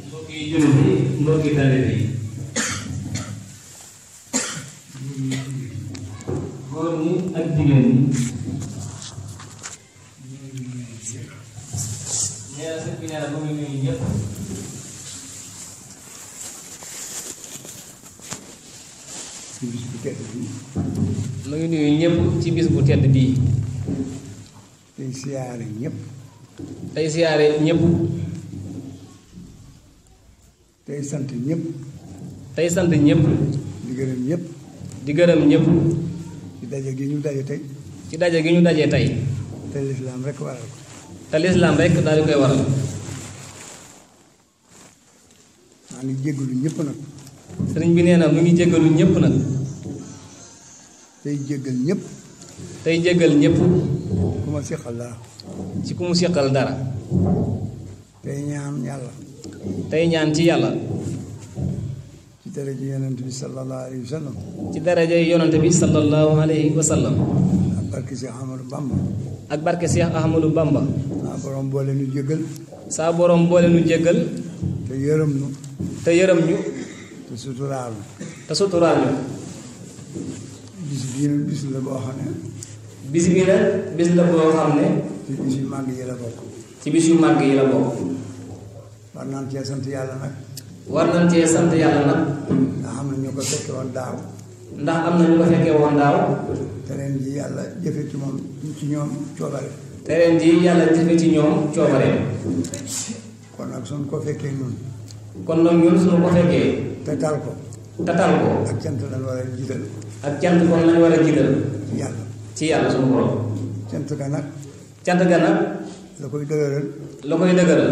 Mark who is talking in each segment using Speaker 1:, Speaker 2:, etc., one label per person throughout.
Speaker 1: mbokki jullit yi mbokki taalibe yi góor ñi ak jigéen ñi neena sëñ bi neena mu ngi nuyu ñëpp mu ngi nuyu ñëpp ci bis bu tedd bii
Speaker 2: tey siyaare ñëpp
Speaker 1: tey siyaare ñëpp
Speaker 2: tey sant ñëpp
Speaker 1: tey sant ñëpp
Speaker 2: di gërëm ñëpp
Speaker 1: di gërëm ñëpp
Speaker 2: ci daje gi ñu daje tey
Speaker 1: ci daje gi ñu daje tey
Speaker 2: te lislaam rek waral ko
Speaker 1: te lislaam rek daal di koy waral
Speaker 2: maa ngi jéggalu ñëpp nag
Speaker 1: sëriñ bi nee na mu ngi jéggalu ñëpp nag
Speaker 2: tey jéggal ñëpp
Speaker 1: tey jéggal ñëpp
Speaker 2: ku ma seqal dara
Speaker 1: ci ku mu seqal dara
Speaker 2: tey ñaan yàlla
Speaker 1: tey ñaan ci yàlla
Speaker 2: ci daraja yonent bi sallallahu alayhi wa sallam
Speaker 1: ci daraja yonante bi sallallahu alayhi wa sallam
Speaker 2: ak barke Cheikh Ahmadou Bamba
Speaker 1: ak barke Cheikh Ahmadou Bamba
Speaker 2: saa borom boole nu jéggal
Speaker 1: saa borom boole nu jéggal
Speaker 2: te yërëm nu
Speaker 1: te yërëm ñu
Speaker 2: te suturaal nu
Speaker 1: te suturaal ñu
Speaker 2: bis bii nag bis la boo xam ne
Speaker 1: bis bi nag bis la boo xam ne
Speaker 2: ci bis yu màgg yi la bokk
Speaker 1: ci bis yu màgg yi la bokk
Speaker 2: war naan cee sant yàlla nag
Speaker 1: war nañ cee sant yàlla nag
Speaker 2: nga xam ne ñu ko fekke woon daaw
Speaker 1: ndax am na ñu ko fekkee woon daaw
Speaker 2: te ren ji yàlla jëfe ci moom ci ñoom coobare
Speaker 1: te ren ji yàlla jëfe ci ñoom coobareem
Speaker 2: kon nag suñ ko fekkee nun
Speaker 1: kon nag ñun suñu ko fekkee
Speaker 2: te tal ko
Speaker 1: tatal ko
Speaker 2: ak cant lañ war a jiital
Speaker 1: ak cant kon lañ war a jiital
Speaker 2: ci yàlla
Speaker 1: ci yàlla suñu borom
Speaker 2: cant ga nag
Speaker 1: cant ga nag
Speaker 2: la koy dëgëral
Speaker 1: la koy dëgëral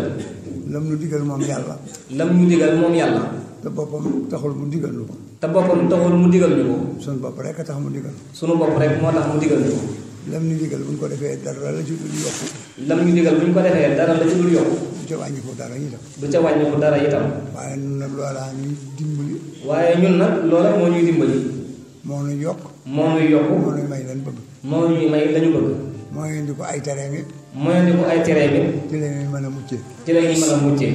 Speaker 2: lam nu digal moom yàlla
Speaker 1: lam ñu digal moom yàlla
Speaker 2: te boppam taxul mu digal lu ko
Speaker 1: te boppam taxul mu digal ñu ko
Speaker 2: suñ bopp rek a tax mu digal
Speaker 1: sunu bopp rek moo tax mu digal ñu ko
Speaker 2: lam nu digal buñ ko defee dara la ci dul yokku
Speaker 1: lam ñu digal bu ñu ko defee dara la ci dul yokk
Speaker 2: du ca wàññi ko dara itam
Speaker 1: du ca wàññi ko dara itam
Speaker 2: waaye nun nag loolaa ñuy dimbali
Speaker 1: waaye ñun nag loola moo ñuy dimbali
Speaker 2: moo nu yokk
Speaker 1: moo ñuy yokk
Speaker 2: moo nu may lan bëgg
Speaker 1: moo ñuy may lañu bëgg
Speaker 2: moo indi ko ay tereem it
Speaker 1: moo indi ko ay teree bi
Speaker 2: ci la ñuy mën a muccee
Speaker 1: ci la ñuy mën a muccee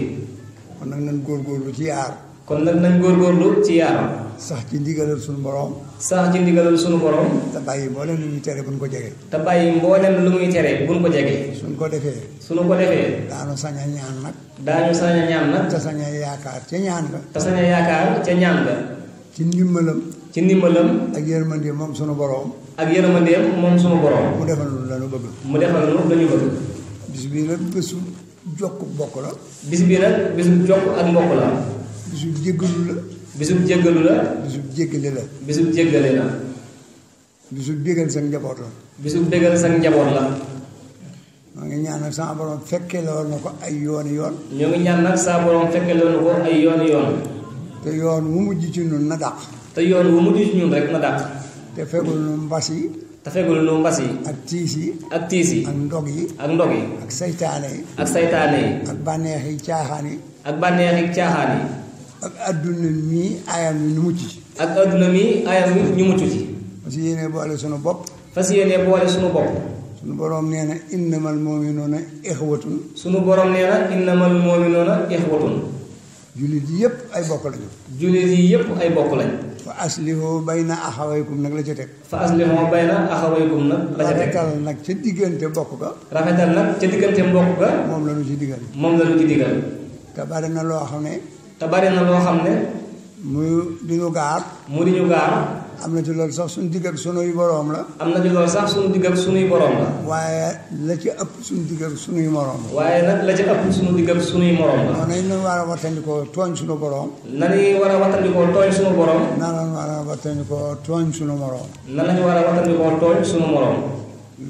Speaker 2: kon nag nan góorgóorlu ci yaar
Speaker 1: kon nag nañ góorgóorlu ci yaaram
Speaker 2: sax ci ndigalal suñu borom
Speaker 1: sax ci ndigalal sunu borom
Speaker 2: te bàyyi mboolem lu ñuy tere buñ ko jege
Speaker 1: te bàyyi mboolem lu muy tere buñ ko jege
Speaker 2: suñ ko defee
Speaker 1: sunu ko defee
Speaker 2: daanu sañ a ñaan nag
Speaker 1: daañu sañ a ñaan nag
Speaker 2: te sañ a yaakaar ca ñaan nga
Speaker 1: te sañ a yaakaar ca ñaan ga
Speaker 2: ci ndimbalam
Speaker 1: ci ndimbalam
Speaker 2: ak yërmande moom sunu borom
Speaker 1: ak yërmandeem moom sunu borom
Speaker 2: mu defal lu la nu bëgg
Speaker 1: mu defal nu lañu bëgg
Speaker 2: bis bii nag bésu jokk bokk la
Speaker 1: bis bi nag bisu jokk ak mbokk la
Speaker 2: bisu jéggalu la
Speaker 1: bisu jéggalu la
Speaker 2: bisu jéggale la
Speaker 1: bisu jéggale la
Speaker 2: bisu bégal sa njaboot la
Speaker 1: bisu bégal sa njaboot la
Speaker 2: maa ngi ñaan nag sama borom fekke lool na ko ay yooni yoon
Speaker 1: ñoo ngi ñaan nag saa borom fekke loonu ko ay yooni yoon
Speaker 2: te yoon wu mujj ci nun na dàq
Speaker 1: te yoon wu mujj ci ñun rek na dàq
Speaker 2: te fekkul nu mbas yi
Speaker 1: te fekkul nu mbas yi
Speaker 2: ak tiis yi
Speaker 1: ak tiis yi
Speaker 2: ak ndog yi
Speaker 1: ak ndog yi
Speaker 2: ak saytaane yi
Speaker 1: ak saytaane yi
Speaker 2: ak bànneex yi caaxaan yi
Speaker 1: ak bànneex yi caaxaan yi
Speaker 2: ak adduna mii ayam yi nu mucc ci
Speaker 1: ak adduna mi ayam mi ñu mucc ci
Speaker 2: parce que yéene boole sunu bopp
Speaker 1: fas yéene boole sunu bopp
Speaker 2: sunu boroom nee na innamal mu'minuuna ixwatun
Speaker 1: sunu borom nee na innamal mu'minuuna ixwatun
Speaker 2: jullit yi yëpp ay bokk lañu
Speaker 1: jullit yi yépp ay bokk lañ
Speaker 2: fa aslihu bayna axawaykum nag la ca teg
Speaker 1: fa aslihu bayna axawaykum nag la ca teg
Speaker 2: rafetal nag ca diggante bokk ga
Speaker 1: rafetal nag ca diggante mbokk ga
Speaker 2: moom la ñu ci digal
Speaker 1: moom la ñu ci digal
Speaker 2: te bari na loo xam ne
Speaker 1: te bari na loo xam ne
Speaker 2: mu dinu gaar
Speaker 1: mu di ñu gaar
Speaker 2: am na ci loolu sax suñu digg ak sunuy boroom la
Speaker 1: am na ci loolu sax suñu digg ak suñuy borom la
Speaker 2: waaye la ci ëpp suñu digg ak sunuy moroom la
Speaker 1: waaye nag la ca ëpp suñu digg ak suñuy morom la
Speaker 2: noonu nañ war a wattandikoo tooñ sunu boroom
Speaker 1: nañuy war a wattandikoo tooñ suñu borom
Speaker 2: naa lañ war a wattandikoo tooñ sunu moroom
Speaker 1: nan lañu war a wattandikoo tooñ suñu morom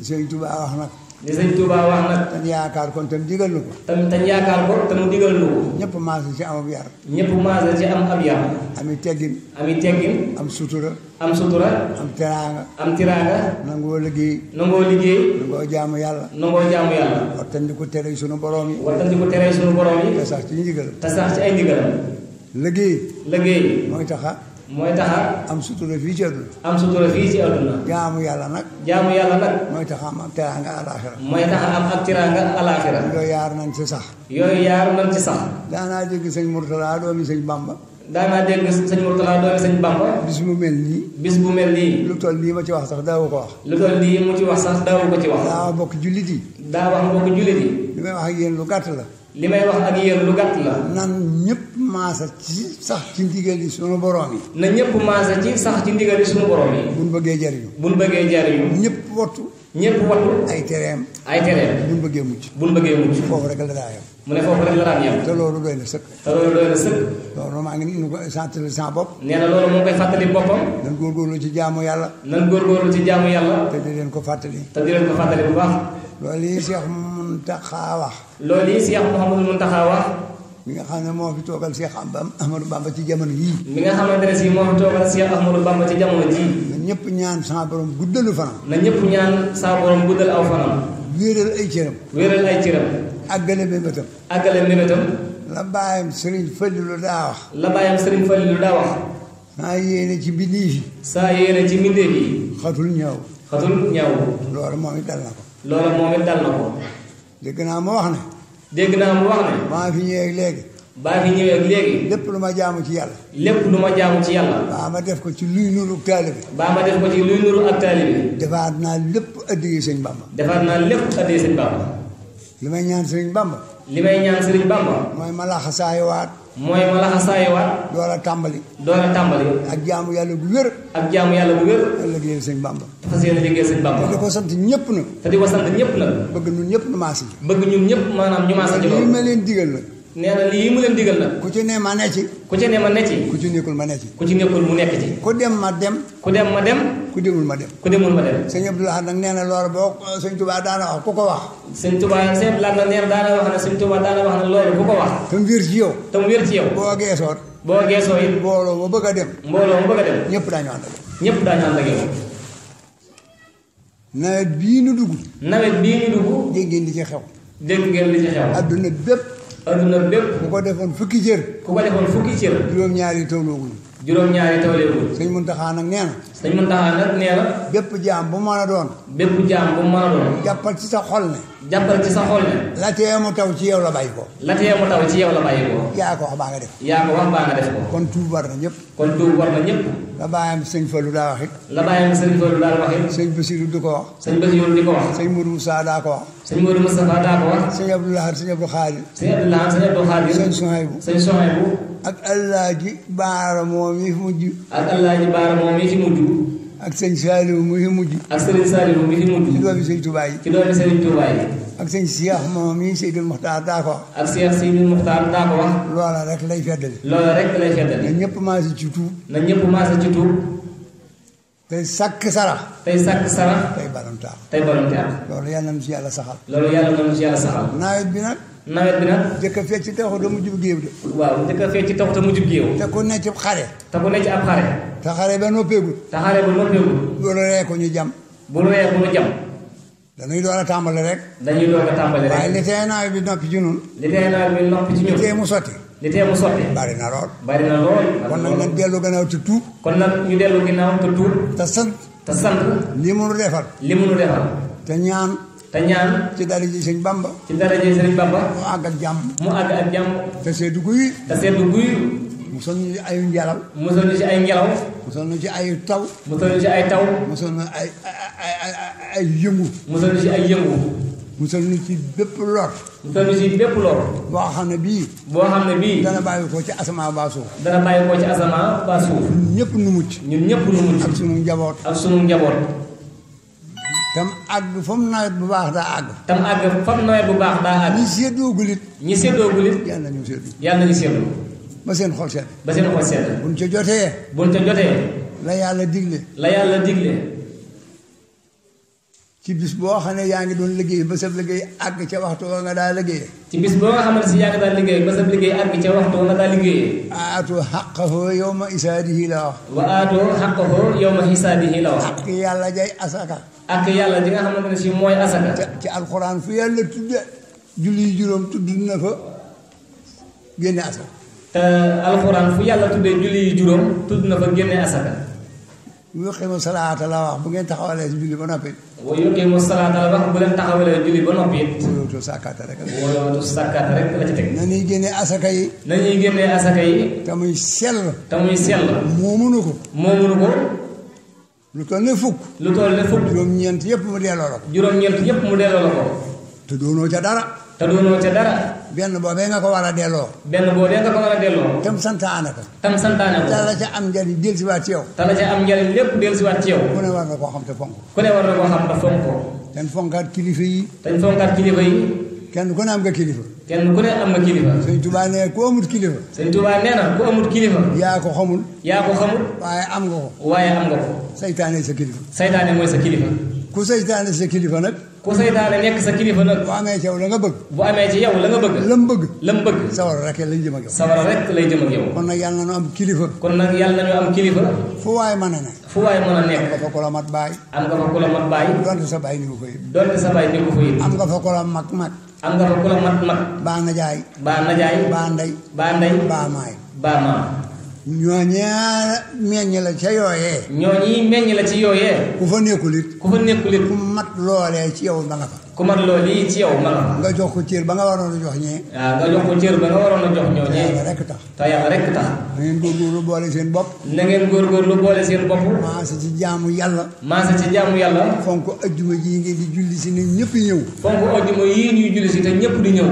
Speaker 2: Sëñ Tuubaa wax nag
Speaker 1: li sëñ Tuubaa wax nag
Speaker 2: te yaakaar kon tam digal nu ko
Speaker 1: tamit te yaakaar ko te mu digal lu ko
Speaker 2: ñëpp maase ci amab yar
Speaker 1: ñëpp maase ci am ab yar
Speaker 2: ami teggin
Speaker 1: ami teggin
Speaker 2: am sutura
Speaker 1: am sutura
Speaker 2: am teraanga
Speaker 1: am tiraanga
Speaker 2: nangoo liggéey
Speaker 1: nangoo liggéey
Speaker 2: nangoo jaamu yàlla
Speaker 1: nangoo jaamu yàlla
Speaker 2: wattandiku tere sunu boroom yi
Speaker 1: wattandi ko tere suñu borom yi
Speaker 2: te sax ci ndigal
Speaker 1: te sax ci ay ndigalam
Speaker 2: liggéey
Speaker 1: liggéey
Speaker 2: mooy taxa
Speaker 1: mooy taxa
Speaker 2: am sutura fii ci àdduna
Speaker 1: am sutura fii ci àdduna
Speaker 2: jaamu yàlla nag
Speaker 1: mooy
Speaker 2: taxa am teraanga alaaxira
Speaker 1: mooy taxa am ak tiraanga alaaxira
Speaker 2: yooyu yaar nañ ci sax
Speaker 1: yooyu yaar nañ ci sax
Speaker 2: daanaa dégg sëñ Murtala doomi sëñ Bamba
Speaker 1: daanaa dégg sëñ Murtala doomi sëñ Bamba
Speaker 2: bis bu mel nii
Speaker 1: lu
Speaker 2: toll nii ma ci wax sax daawu ko wax
Speaker 1: lu toll nii mu ci wax sax daawu ko ci wax
Speaker 2: daa bokk jullit yi
Speaker 1: daa wax mbokk jullit yi
Speaker 2: li may wax ak yéen lu gàtt la
Speaker 1: li may wax ak yéen lu gàtt la
Speaker 2: nan ñëpp maasa ci sax ci ndigal yi sunu borom yi
Speaker 1: na ñëpp maasa ci sax ci ndigal yi sunu borom yi
Speaker 2: buñ bëggee jariñu ñëpp wattu ay tereem buñ bëggee mucc foofu rek la daa yem
Speaker 1: mu ne foofu rek la daan yem
Speaker 2: te loolu doy na sëkk loolu maa ngi nu ko santali sama bopp
Speaker 1: nee na loolu mu ngi koy fàttali boppam
Speaker 2: nan góorgóorlu ci jaamu yàlla
Speaker 1: te
Speaker 2: di leen ko fàttali
Speaker 1: bu baax
Speaker 2: loolu yi Cheikh Mountakha wax
Speaker 1: loolu yi Cheikh Mouhamadou Mountakha wax
Speaker 2: mi nga xam ne moo fi toogal Cheikh Ahmadou Bamba ci jamono yii
Speaker 1: mi nga xamante ne si moo fi toogal Cheikh Ahmadou Bamba ci jamono jii
Speaker 2: na ñëpp ñaan sama borom guddalu fanam
Speaker 1: na ñëpp ñaan sama borom guddal aw fanam
Speaker 2: wéeral ay cëram àggale mébétam la bàyyam Sëriñ Fallilu daa wax saa yéene ci mbindéef yi xatul ñaaw loolu moom it dal na ko dégg naa mu wax ne maa fi ñëwee ak léegi lépp lu ma jaamu ci yàlla baa ma def ko ci luy nuru ak taalibe defaat naa lépp addiyee sëñ Bamba li may ñaan sëriñ Bamba mooy ma laxasaayiwaat door a tàmbali ak jaamu yàlla gu wér liggéeyal sëñ Bamba te di ko sant ñëpp nag bëgg ñun ñëpp nu maasi
Speaker 1: maanaam ñu maasi ci
Speaker 2: loolu li ma leen digal nag
Speaker 1: nee na lii mu leen digal nag
Speaker 2: ku ci ne ma ne ci
Speaker 1: ku ci nekkul
Speaker 2: ma ne ci
Speaker 1: ku ci nekkul mu nekk ci
Speaker 2: ku dem ma dem
Speaker 1: ku demul ma dem
Speaker 2: sëñ Abdou Lahad nag nee na loolu boo sëñ Touba daana wax ku ko wax
Speaker 1: sëñ Touba sëñ Lahad nag nee na daana wax ne sëñ Touba daana wax ne loolu ku ko wax
Speaker 2: te mu wér ci yow
Speaker 1: boo geesoo it
Speaker 2: mbooloo mu bëgg a dem ñëpp daañu ànd ak yow nawet bii nu dugg dégg ngeen li ci xew adduna bépp ku ko defoon fukki cër juróom-ñaari tawleegul sëñ Muntaxa nag nee na bépp jaam bu mën a doon jàppal ci sa xol ne la tee mu taw ci yow la bàyyi ko yaa ko wax baa nga def ko kon tuub war na ñëpp la bàyyam sëñ Fallu daa wax it sëñ Basiru di ko wax sëñ Modou Moussa daa ko wax sëñ Abdou Lahad sëñ Abdou Khadir sëñ Sohaybu ak Alaaji Baara moom yi fi mujj ak sëñ Saliou mu fi mujj ci doomi sëñ Touba yi ak sëñ Cheikh moom yi Seydil Muxtaar daa ko wax loola rek lay feddali na ñëpp maase ci tuub tey sàkk sarax tey baram taax loolu yàlla na ci yàlla saxal nawet bi nag jëkk a fecc taxu te mujjub géew de
Speaker 1: waaw jëkk a fecc taxu te mujjub géew
Speaker 2: te ku nekk ci xare
Speaker 1: te
Speaker 2: xare ba noppeegul bul ree ko ñu jam dañuy door a tàmbali rek waaye li tee nawet bi noppi ci ñun li tee mu sotti bari na lool kon nag nañ dellu gannaaw te tuub te sant li mu nu defal te ñaan ci daraja Sëñ Bamba mu àgg ak jàmm te seddu guy musal ñu ci ay ngelaw musal ñu ci ay taw musal ñu ay yëngu musal ñu ci bépp lor boo xam ne bii dana bàyyi ko ci asamaan ba suuf ñun ñëpp nu mucc ak sunu njaboot tam àgg fa mu nawet bu baax daa àgg ñi séddoo gulit yàlla nañu séddu ba seen xol sedd buñ ca jotee la yàlla digle ci bis boo xam ne yaa ngi doon liggéey ba sa liggéey àgg ca waxtu wa nga daa liggéeyee ci bis boo nga xam ne si yaa ngi daa liggéey ba sa liggéey àgg ca waxtu wa nga daa liggéeyee aatu xaqahu yawma isaadihi la wax wa aatu xaqahu yawma isaadihi la wax ak yàlla jay asaka ak yàlla di nga xamante ne si mooy asaka ci alxuraan fu yàlla tudde julli juróom tudd na fa génne asaka
Speaker 1: te alxuraan fu yàlla tuddee julli yi juróom tudd na fa génne asaka.
Speaker 2: yuqiimu salaata la wax bu ngeen taxawalee julli ba noppi.
Speaker 1: wa yuqiimu salaata la wax bu leen taxawalee julli ba noppi it.
Speaker 2: wóolootu sàkkaata rek.
Speaker 1: wóolootu sàkkaata rek la ci teg.
Speaker 2: nañuy génnee asaka yi.
Speaker 1: nañuy génnee asaka yi.
Speaker 2: te muy sell.
Speaker 1: te muy sell.
Speaker 2: moomunu ko.
Speaker 1: moomunu ko.
Speaker 2: lu toll ne fukk.
Speaker 1: lu toll ne fukk.
Speaker 2: juróom-ñeent yëpp mu delloo la ko.
Speaker 1: juróom-ñeent yëpp mu delloo la ko.
Speaker 2: te doonoo ca dara.
Speaker 1: te doonoo ca dara.
Speaker 2: benn boobee nga ko war a delloo.
Speaker 1: benn boobee nga ko war a delloo.
Speaker 2: tam santaane ko.
Speaker 1: tam santaane ko.
Speaker 2: te la ca am njariñ dellusiwaat ci yow.
Speaker 1: te la ca am njariñ lépp dellusiwaat ci yow.
Speaker 2: ku ne war na koo xam te fonk.
Speaker 1: ku ne war na koo xam te fonk ko.
Speaker 2: ten fonkaat kilifa yi.
Speaker 1: dañ fonkaat kilifa yi.
Speaker 2: kenn ku ne am nga kilifa.
Speaker 1: kenn ku ne am nga kilifa.
Speaker 2: Sëñ Tuubaa nee ku amut kilifa.
Speaker 1: Sëñ Tuubaa nee na ku amut kilifa.
Speaker 2: yaa ko xamul.
Speaker 1: yaa ko xamul.
Speaker 2: waaye am nga ko.
Speaker 1: waaye am nga ko.
Speaker 2: saytaane sa kilifa.
Speaker 1: saytaane mooy sa kilifa.
Speaker 2: ku saytaane sa kilifa nag.
Speaker 1: ku saytaane nekk sa kilifa nag.
Speaker 2: bu amee ci yow la nga bëgg.
Speaker 1: bu amee ci yow la nga bëgg.
Speaker 2: lam bëgg.
Speaker 1: lam bëgg.
Speaker 2: sawara rek lay jëm ak yow.
Speaker 1: sawara rek lay jëm ak yow.
Speaker 2: kon nag yàlla na ñu am kilifa.
Speaker 1: kon nag yàlla na ñu am kilifa.
Speaker 2: fu waay mën a ne.
Speaker 1: fu waay mën a nekk.
Speaker 2: am nga fa ku la mat baay.
Speaker 1: am nga fa ku la mat baay.
Speaker 2: donte sa baay ni ko fa yëg.
Speaker 1: donte sa baay ni ko fa yëg.
Speaker 2: am nga fa ku la mag.
Speaker 1: am nga fa ku la mat.
Speaker 2: baa najaay.
Speaker 1: baa najaay.
Speaker 2: baa ndey.
Speaker 1: baa ndey.
Speaker 2: baa maay.
Speaker 1: baa maam.
Speaker 2: ñooñee meññ la ca yooyee.
Speaker 1: ñooñi meññ la ci yooyee.
Speaker 2: ku fa nekkul it.
Speaker 1: ku fa nekkul it.
Speaker 2: ku mat loolee ci yow ba nga fa.
Speaker 1: ku mat loolu yi ci yow ma nga fa.
Speaker 2: nga jox ko cër ba nga waroon a jox ñee.
Speaker 1: waaw nga jox ko cër ba nga waroon a jox ñooñee.
Speaker 2: yàlla rek tax.
Speaker 1: te yàlla rek tax.
Speaker 2: na ngeen góorgóorlu boole seen bopp.
Speaker 1: na ngeen góorgóorlu boole seen bopp.
Speaker 2: maase ci jaamu yàlla.
Speaker 1: maase ci jaamu yàlla.
Speaker 2: fonk ajjuma ji ngeen di julli si ne ñëpp ñëw.
Speaker 1: fonk ajjuma yii ñuy julli si te ñëpp di ñëw.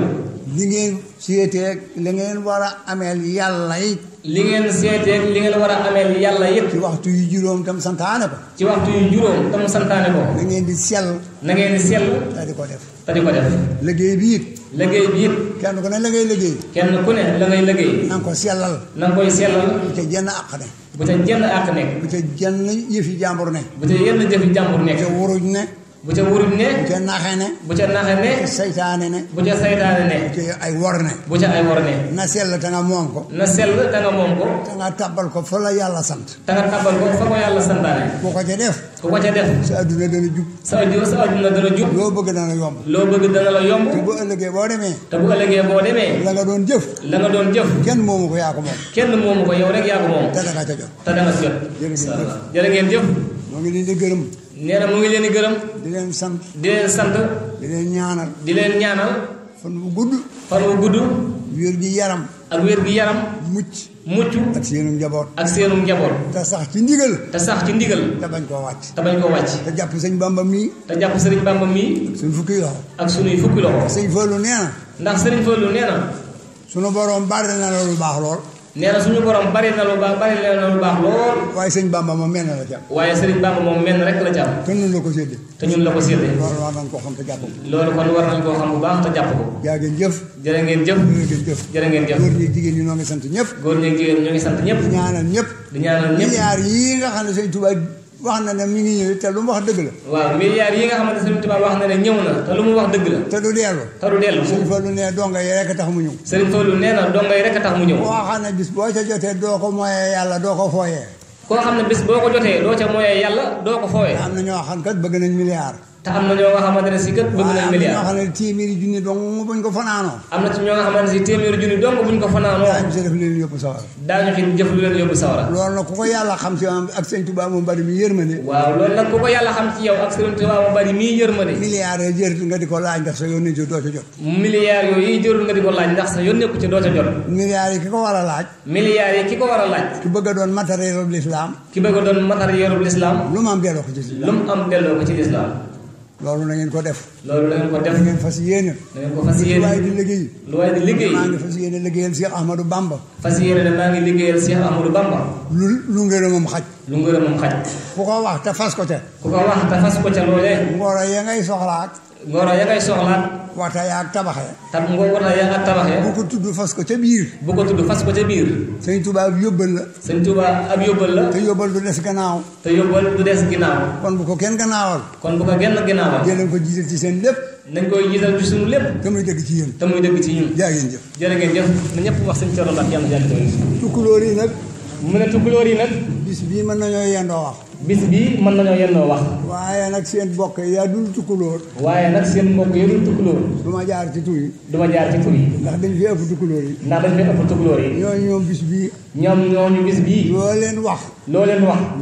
Speaker 2: li ngeen seeteeg li ngeen war a ameel yàlla it.
Speaker 1: li ngeen seeteeg li ngeen war a ameel yàlla yëpp.
Speaker 2: ci waxtu yu juróom tam santaane ko.
Speaker 1: ci waxtu yu juróom tam santaane ko.
Speaker 2: na ngeen di sell.
Speaker 1: na ngeen di sell.
Speaker 2: te di ko def.
Speaker 1: te di ko def.
Speaker 2: liggéey bi it.
Speaker 1: liggéey bi it.
Speaker 2: kenn ku ne la ngay liggéey.
Speaker 1: kenn ku ne la ngay liggéey.
Speaker 2: na nga ko sellal.
Speaker 1: na nga koy sellal.
Speaker 2: bu ca jenn àq ne.
Speaker 1: bu ca jenn àq nekk.
Speaker 2: bu ca jenn yëfi jàmbur ne.
Speaker 1: bu ca yenn jëfi jàmbur nekk.
Speaker 2: bu ca wuruj ne.
Speaker 1: bu ca wuruj ne.
Speaker 2: bu ca naxe ne.
Speaker 1: bu ca naxe ne.
Speaker 2: bu ca saytaane ne.
Speaker 1: bu ca saytaane ne.
Speaker 2: bu ca ay wor ne.
Speaker 1: bu ca ay wor ne.
Speaker 2: na sell te nga moom ko.
Speaker 1: na sell te nga moom ko.
Speaker 2: te nga tabbal ko fa la yàlla sant.
Speaker 1: te nga tabbal ko fa ko yàlla santaane.
Speaker 2: ku ko ca def.
Speaker 1: ku ko ca def.
Speaker 2: sa adduna dana jub.
Speaker 1: sa adduna dana jub.
Speaker 2: loo bëgg dana yomb.
Speaker 1: loo bëgg dana la yomb.
Speaker 2: te bu ëllëgee boo demee.
Speaker 1: te bu ëllëgee boo demee.
Speaker 2: la nga doon jëf.
Speaker 1: la nga doon jëf.
Speaker 2: kenn moomu ko yaa ko moom.
Speaker 1: kenn moomu ko yow rek yaa ko moom.
Speaker 2: te da nga ca jot.
Speaker 1: te da nga jot. jërë ngeen jëf.
Speaker 2: moo ngi leen di gërëm.
Speaker 1: nee na mu ngi leen di gërëm.
Speaker 2: di leen sant.
Speaker 1: di leen sant.
Speaker 2: di leen ñaanal.
Speaker 1: di leen ñaanal.
Speaker 2: fan wu gudd.
Speaker 1: fan wu gudd.
Speaker 2: wér gi yaram.
Speaker 1: ak wér gi yaram.
Speaker 2: mucc. ak seenu njaboot.
Speaker 1: ak seenu njaboot.
Speaker 2: te sax ci ndigal.
Speaker 1: te sax ci ndigal.
Speaker 2: te bañ koo wàcc.
Speaker 1: te bañ koo wàcc.
Speaker 2: te jàpp sëñ Bamba mii.
Speaker 1: te jàpp sëriñ Bamba mii.
Speaker 2: suñ fukki loxo.
Speaker 1: ak suñuy fukki loxo.
Speaker 2: sëñ Fallu nee na.
Speaker 1: ndax sëriñ Fallu nee na.
Speaker 2: sunu borom bari na lu baax lool.
Speaker 1: nee na suñu borom bari na lu baax lool.
Speaker 2: waaye sëñ Bamba moom mel na la ca.
Speaker 1: waaye sëriñ Bamba moom mel na rek la ca am.
Speaker 2: te ñun la ko séddee.
Speaker 1: te ñun la ko séddee.
Speaker 2: loolu war nañ koo xam te jàpp ko.
Speaker 1: loolu kon war nañ koo xam bu baax te jàpp ko.
Speaker 2: jaa ngeen jëf.
Speaker 1: jërë ngeen jëf. jërë ngeen jëf.
Speaker 2: góor ñi jigéen ñi ñoo ngi sant ñëpp.
Speaker 1: góor ñi jigéen ñoo ngi sant ñëpp.
Speaker 2: di ñaanal ñëpp.
Speaker 1: di ñaanal ñëpp.
Speaker 2: milliards yii nga xam ne sëñ Tuubaa wax na ne mi ngi ñëw te lu mu wax dëgg la.
Speaker 1: waaw milliards yi nga xamante ne Sëriñ Tuubaa wax na ne ñëw na te lu mu wax dëgg la.
Speaker 2: te du dellu.
Speaker 1: te du dellu.
Speaker 2: Sëriñ Fallu nee donga yi rek tax mu ñëw.
Speaker 1: Sëriñ Fallu nee na donga yi rek tax mu ñëw.
Speaker 2: koo xam ne bis boo ca jotee doo ko moyee yàlla doo ko fooyee.
Speaker 1: koo xam ne bis boo ko jotee doo ca moyee yàlla doo ko fooyee.
Speaker 2: am na ñoo xam kat bëgg nañ milliard.
Speaker 1: te am na ñoo nga xamante ne si kat bëgg nañ milliard.
Speaker 2: am na ñoo xam ne téeméeri junni dong buñ ko fanaanoo.
Speaker 1: am na ci ñoo nga xamante ne si téeméeri junni dong buñ ko fanaanoo.
Speaker 2: daañu si def lu leen yóbbu sawara.
Speaker 1: daañu fi jëf lu leen yóbbu sawara.
Speaker 2: loolu nag ku ko yàlla xam si ak sëñ Tuubaa mu bari mi yërmande.
Speaker 1: waaw loolu nag ku ko yàlla xam ci yow ak sëñ Tuubaa mu bari mi yërmande.
Speaker 2: milliards yi jërët nga di ko laaj ndax sa yoon nekku ci doo ca jot.
Speaker 1: milliards yooyu jërul nga di ko laaj ndax sa yoon nekku ci doo ca jot.
Speaker 2: milliards yi ki ko war a laaj.
Speaker 1: milliards yi ki ko war a laaj.
Speaker 2: ki bëgg a doon matérielu l'islam.
Speaker 1: ki bëgg a doon matérielu l'islam.
Speaker 2: lu mu am delloo ko ci l'islam.
Speaker 1: lu mu am delloo ko ci l'islam.
Speaker 2: loolu na ngeen ko def.
Speaker 1: loolu na ngeen ko def.
Speaker 2: na ngeen fas yéene.
Speaker 1: na ngeen ko fas yéene.
Speaker 2: lu waay di liggéey.
Speaker 1: lu waay di liggéey.
Speaker 2: maa ngi fas yéene liggéeyal Cheikh Ahmadou Bamba.
Speaker 1: fas yéene ne maa ngi liggéeyal Cheikh Ahmadou Bamba.
Speaker 2: lu ngërëmam xaj.
Speaker 1: lu ngërëmam xaj.
Speaker 2: ku ko wax te fas ko ca.
Speaker 1: ku ko wax te fas ko ca loolee.
Speaker 2: ngoro ya ngay soxlaat.
Speaker 1: ngoro ya ngay soxlaat.
Speaker 2: waxta yaa ak tabax ya.
Speaker 1: tam ngoo wata ya ak tabax ya.
Speaker 2: bu ko tudd fas ko ca biir.
Speaker 1: bu ko tudd fas ko ca biir.
Speaker 2: sëñ Tuubaa ab yóbbal la.
Speaker 1: sëñ Tuubaa ab yóbbal la.
Speaker 2: te yóbbal du des gannaaw.
Speaker 1: te yóbbal du des ginnaaw.
Speaker 2: kon bu ko kenn gannaawal.
Speaker 1: kon bu ko genn ginnaawal.
Speaker 2: jëleen ko jiital ci seen lépp.
Speaker 1: nañ koy jiital ci suñu lépp.
Speaker 2: te muy dëgg ci yéen.
Speaker 1: te muy dëgg ci ñun.
Speaker 2: jaa ngeen jëf.
Speaker 1: jërë ngeen jëf na ñëpp wax sëñ Thierno Mbacke yàlla jàll tamit.
Speaker 2: tukkulóor yi nag.
Speaker 1: mu ne tukkulóor yi nag.
Speaker 2: bis bii mën nañoo yendoo wax.
Speaker 1: bis bii mën nañoo yennoo wax.
Speaker 2: waaye nag seen mbokk ya dul tukkulóor.
Speaker 1: waaye nag seen mbokk ya dul tukkulóor.
Speaker 2: du ma jaar ci tur yi.
Speaker 1: du ma jaar ci tur yi.
Speaker 2: ndax dañ fi ëpp tukkulóor yi.
Speaker 1: ndax dañ fi ëpp tukkulóor yi.
Speaker 2: ñoom bis bii.
Speaker 1: ñooñu bis bii.
Speaker 2: loo leen wax.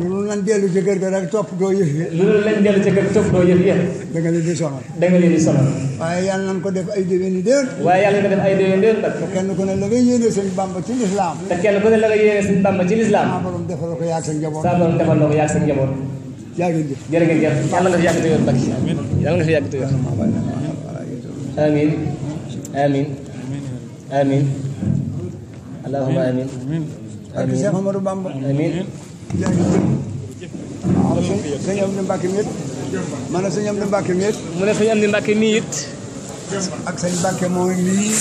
Speaker 1: loolu
Speaker 2: lan dellu ci kër ga rek topp doo yëf yi.
Speaker 1: loolu lañ dellu ci kër ga topp doo yëf yi.
Speaker 2: da nga leen di sonal. waaye yàlla nañ ko def ay déwén yi déwén. te kenn ku ne la nga yéene sëñ Bamba ci lislaam. saa borom defal ko yaag sa njaboot. yaa ngi jëf.
Speaker 1: jërë ngeen jëf yàlla nga fi yàgg te wér Mbacke yàlla nga fi yàgg te wér. amiin amiin amiin allahumma amiin
Speaker 2: amiin Cheikh Amadou Bamba
Speaker 1: amiin.
Speaker 2: yaa ngi jëf. waaw sëñ Amdi Mbacke mi it. ma ne sëñ Amdi Mbacke mi it.
Speaker 1: mu ne sëñ Amdi Mbacke mi it.
Speaker 2: ak sëñ Mbacke mooy lii.